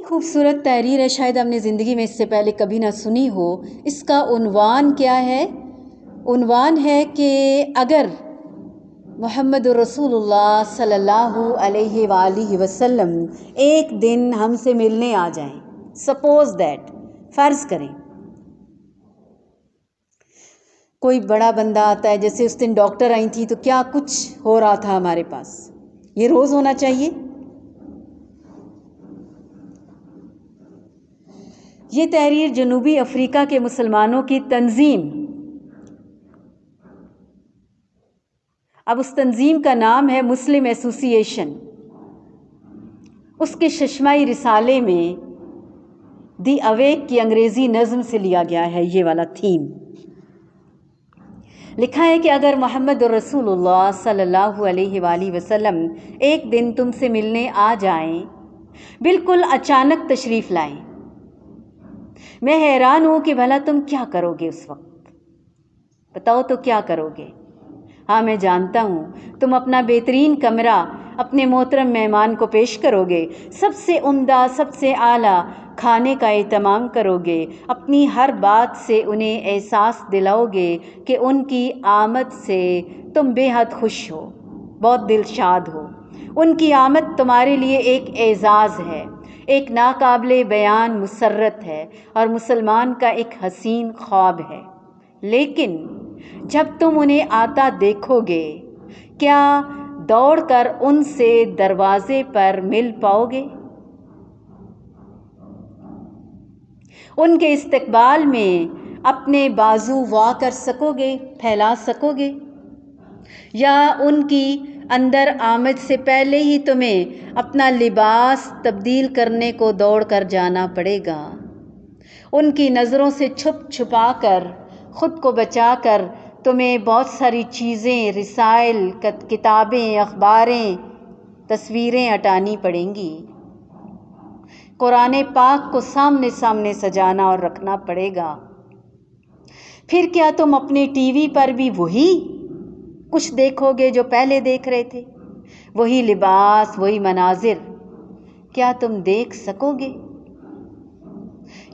خوبصورت تحریر ہے، شاید ہم نے زندگی میں اس سے پہلے کبھی نہ سنی ہو۔ اس کا عنوان کیا ہے؟ عنوان ہے کہ اگر محمد رسول اللہ صلی اللہ علیہ وآلہ وسلم ایک دن ہم سے ملنے آ جائیں، سپوز دیٹ، فرض کریں کوئی بڑا بندہ آتا ہے، جیسے اس دن ڈاکٹر آئی تھی تو کیا کچھ ہو رہا تھا ہمارے پاس، یہ روز ہونا چاہیے؟ یہ تحریر جنوبی افریقہ کے مسلمانوں کی تنظیم، اب اس تنظیم کا نام ہے مسلم ایسوسی ایشن، اس کے ششمائی رسالے میں دی اویک کی انگریزی نظم سے لیا گیا ہے یہ والا تھیم۔ لکھا ہے کہ اگر محمد رسول اللہ صلی اللہ علیہ وآلہ وسلم ایک دن تم سے ملنے آ جائیں، بالکل اچانک تشریف لائیں، میں حیران ہوں کہ بھلا تم کیا کرو گے اس وقت؟ بتاؤ تو کیا کرو گے؟ ہاں میں جانتا ہوں تم اپنا بہترین کمرہ اپنے محترم مہمان کو پیش کرو گے، سب سے عمدہ، سب سے اعلیٰ کھانے کا اہتمام کرو گے، اپنی ہر بات سے انہیں احساس دلاؤ گے کہ ان کی آمد سے تم بے حد خوش ہو، بہت دل شاد ہو۔ ان کی آمد تمہارے لیے ایک اعزاز ہے، ایک ناقابل بیان مسرت ہے اور مسلمان کا ایک حسین خواب ہے۔ لیکن جب تم انہیں آتا دیکھو گے، کیا دوڑ کر ان سے دروازے پر مل پاؤ گے؟ ان کے استقبال میں اپنے بازو وا کر سکو گے، پھیلا سکو گے؟ یا ان کی اندر آمد سے پہلے ہی تمہیں اپنا لباس تبدیل کرنے کو دوڑ کر جانا پڑے گا؟ ان کی نظروں سے چھپ چھپا کر، خود کو بچا کر تمہیں بہت ساری چیزیں، رسائل، کتابیں، اخباریں، تصویریں ہٹانی پڑیں گی۔ قرآن پاک کو سامنے سامنے سجانا اور رکھنا پڑے گا۔ پھر کیا تم اپنے ٹی وی پر بھی وہی کچھ دیکھو گے جو پہلے دیکھ رہے تھے؟ وہی لباس، وہی مناظر کیا تم دیکھ سکو گے؟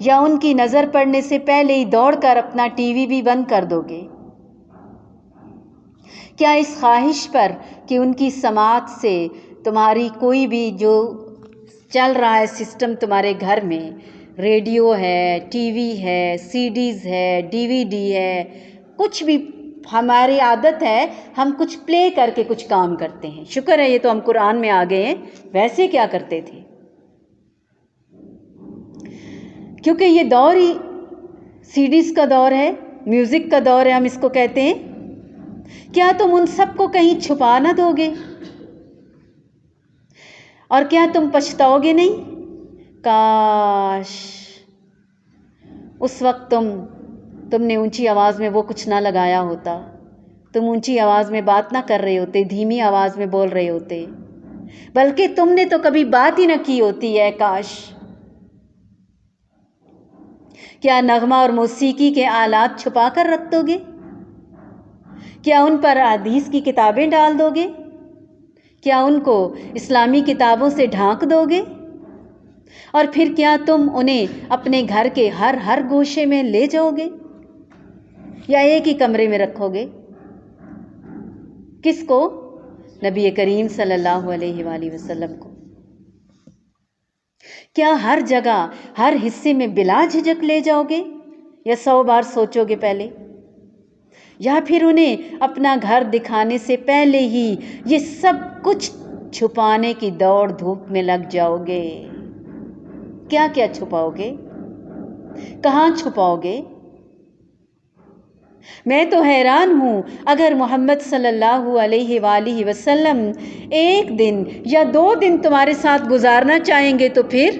یا ان کی نظر پڑنے سے پہلے ہی دوڑ کر اپنا ٹی وی بھی بند کر دو گے؟ کیا اس خواہش پر کہ ان کی سماعت سے تمہاری کوئی بھی جو چل رہا ہے سسٹم تمہارے گھر میں، ریڈیو ہے، ٹی وی ہے، سی ڈیز ہے، ڈی وی ڈی ہے، کچھ بھی ہماری عادت ہے ہم کچھ پلے کر کے کچھ کام کرتے ہیں، شکر ہے یہ تو ہم قرآن میں آ گئے ہیں، ویسے کیا کرتے تھے؟ کیونکہ یہ دور ہی سی ڈیز کا دور ہے، میوزک کا دور ہے، ہم اس کو کہتے ہیں۔ کیا تم ان سب کو کہیں چھپا نہ دو گے؟ اور کیا تم پچھتاؤ گے نہیں؟ کاش اس وقت تم نے اونچی آواز میں وہ کچھ نہ لگایا ہوتا، تم اونچی آواز میں بات نہ کر رہے ہوتے، دھیمی آواز میں بول رہے ہوتے، بلکہ تم نے تو کبھی بات ہی نہ کی ہوتی ہے۔ کاش کیا نغمہ اور موسیقی کے آلات چھپا کر رکھ دو گے؟ کیا ان پر حدیث کی کتابیں ڈال دو گے؟ کیا ان کو اسلامی کتابوں سے ڈھانک دو گے؟ اور پھر کیا تم انہیں اپنے گھر کے ہر گوشے میں لے جاؤ گے؟ یا ایک ہی کمرے میں رکھو گے؟ کس کو؟ نبی کریم صلی اللہ علیہ وآلہ وسلم کو۔ کیا ہر جگہ، ہر حصے میں بلا جھجک لے جاؤ گے یا 100 بار سوچو گے پہلے؟ یا پھر انہیں اپنا گھر دکھانے سے پہلے ہی یہ سب کچھ چھپانے کی دوڑ دھوپ میں لگ جاؤ گے؟ کیا کیا چھپاؤ گے؟ کہاں چھپاؤ گے؟ میں تو حیران ہوں، اگر محمد صلی اللہ علیہ وآلہ وسلم ایک دن یا 2 دن تمہارے ساتھ گزارنا چاہیں گے تو پھر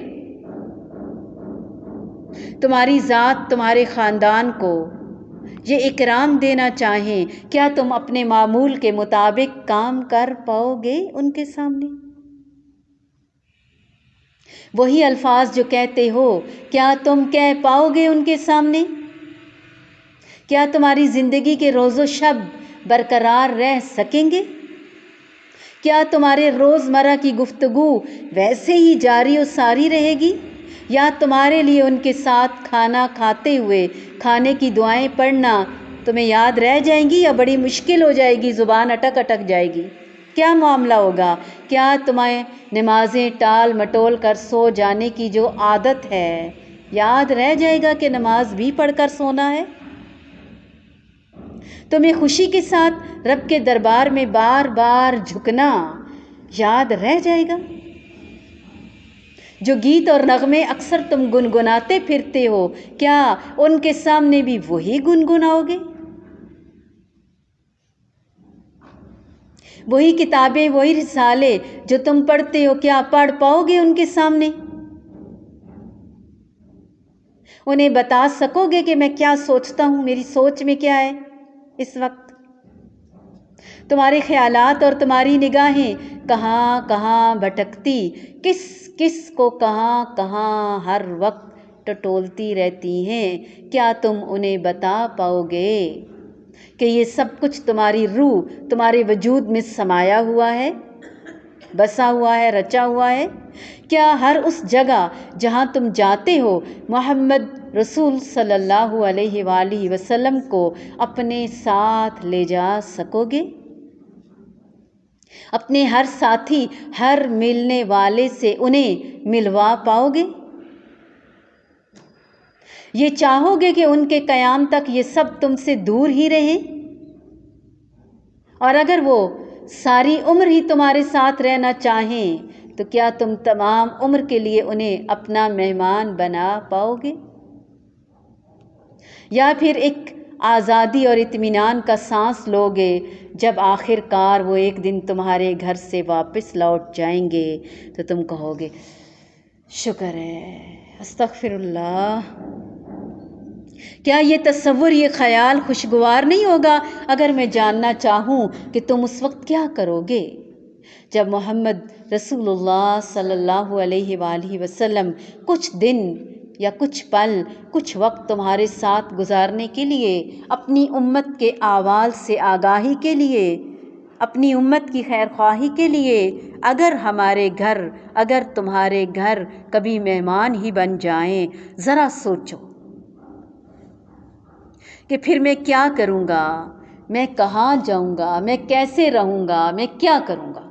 تمہاری ذات، تمہارے خاندان کو یہ اکرام دینا چاہیں، کیا تم اپنے معمول کے مطابق کام کر پاؤ گے ان کے سامنے؟ وہی الفاظ جو کہتے ہو، کیا تم کہہ پاؤ گے ان کے سامنے؟ کیا تمہاری زندگی کے روز و شب برقرار رہ سکیں گے؟ کیا تمہارے روزمرہ کی گفتگو ویسے ہی جاری و ساری رہے گی یا تمہارے لیے ان کے ساتھ کھانا کھاتے ہوئے کھانے کی دعائیں پڑھنا تمہیں یاد رہ جائیں گی یا بڑی مشکل ہو جائے گی، زبان اٹک جائے گی؟ کیا معاملہ ہوگا؟ کیا تمہیں نمازیں ٹال مٹول کر سو جانے کی جو عادت ہے یاد رہ جائے گا کہ نماز بھی پڑھ کر سونا ہے؟ تمہیں خوشی کے ساتھ رب کے دربار میں بار بار جھکنا یاد رہ جائے گا؟ جو گیت اور نغمے اکثر تم گنگناتے پھرتے ہو، کیا ان کے سامنے بھی وہی گنگناؤ گے؟ وہی کتابیں، وہی رسالے جو تم پڑھتے ہو، کیا پڑھ پاؤ گے ان کے سامنے؟ انہیں بتا سکو گے کہ میں کیا سوچتا ہوں، میری سوچ میں کیا ہے اس وقت؟ تمہارے خیالات اور تمہاری نگاہیں کہاں کہاں بھٹکتی، کس کس کو کہاں کہاں ہر وقت ٹٹولتی رہتی ہیں، کیا تم انہیں بتا پاؤ گے کہ یہ سب کچھ تمہاری روح، تمہارے وجود میں سمایا ہوا ہے، بسا ہوا ہے، رچا ہوا ہے؟ کیا ہر اس جگہ جہاں تم جاتے ہو محمد رسول صلی اللہ علیہ وآلہ وسلم کو اپنے ساتھ لے جا سکو گے؟ اپنے ہر ساتھی، ہر ملنے والے سے انہیں ملوا پاؤ گے؟ یہ چاہو گے کہ ان کے قیام تک یہ سب تم سے دور ہی رہیں؟ اور اگر وہ ساری عمر ہی تمہارے ساتھ رہنا چاہیں تو کیا تم تمام عمر کے لیے انہیں اپنا مہمان بنا پاؤ گے؟ یا پھر ایک آزادی اور اطمینان کا سانس لو گے جب آخر کار وہ ایک دن تمہارے گھر سے واپس لوٹ جائیں گے تو تم کہو گے شکر ہے، استغفر اللہ؟ کیا یہ تصور، یہ خیال خوشگوار نہیں ہوگا اگر میں جاننا چاہوں کہ تم اس وقت کیا کرو گے جب محمد رسول اللہ صلی اللہ علیہ وآلہ وسلم کچھ دن یا کچھ پل، کچھ وقت تمہارے ساتھ گزارنے کے لیے، اپنی امت کے احوال سے آگاہی کے لیے، اپنی امت کی خیر خواہی کے لیے اگر ہمارے گھر، اگر تمہارے گھر کبھی مہمان ہی بن جائیں، ذرا سوچو کہ پھر میں کیا کروں گا، میں کہاں جاؤں گا، میں کیسے رہوں گا، میں کیا کروں گا؟